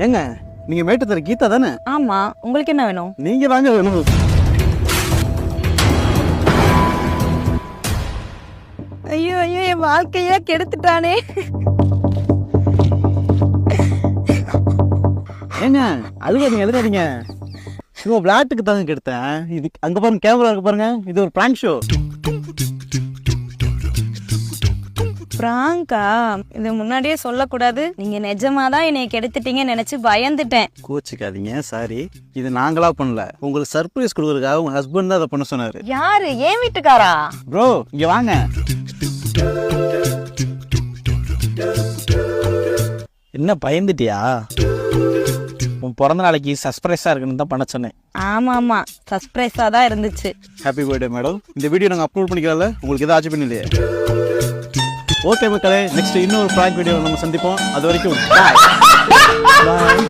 ஏங்க நீங்க மேட்டுத்தர கீதா தானே? ஆமா, உங்களுக்கு என்ன வேணும்? நீங்க தாங்க வேணும். ஐயோ ஐயோ, என் வாழ்க்கையே கெடுத்துட்டானே. ஏங்க அதுக்கு நீங்க எதிராதீங்க. சும்மா விளையாட்டுக்கு தாங்க கெடுத்தேன். இது அங்க பாருங்க, கேமரா இருக்கு பாருங்க. இது ஒரு பிராங்க் ஷோ. பிராங்கா? இது முன்னாடியே சொல்லக்கூடாது. நீங்க நிஜமாதான் என்னைய கெடுத்துட்டீங்கன்னு நினைச்சு பயந்துட்டேன். கோச்சிக்காதீங்க, சாரி. இது நாங்களா பண்ணல. உங்களுக்கு சர்ப்ரைஸ் கொடுக்கறதுக்காக உங்க ஹஸ்பண்ட் தான் அதை பண்ண சொன்னாரு. யாரு? ஏன் வீட்டுக்காரா? ப்ரோ இங்க வாங்க. என்ன பயந்துட்டியா? உன் பிறந்த நாளைக்கு சர்ப்ரைஸா இருக்குன்னு தான் பண்ண சொன்னேன். ஆமா ஆமா, சர்ப்ரைஸா தான் இருந்துச்சு. Happy birthday madam. இந்த வீடியோ நாங்கள் அப்லோட் பண்ணிக்கலாம்ல? உங்களுக்கு எதாவது ஆச்சு பண்ணலையே? ஓகே மக்களே, நெக்ஸ்ட் இன்னொரு பிராங்க் வீடியோ நம்ம சந்திப்போம். அது வரைக்கும் பாய்.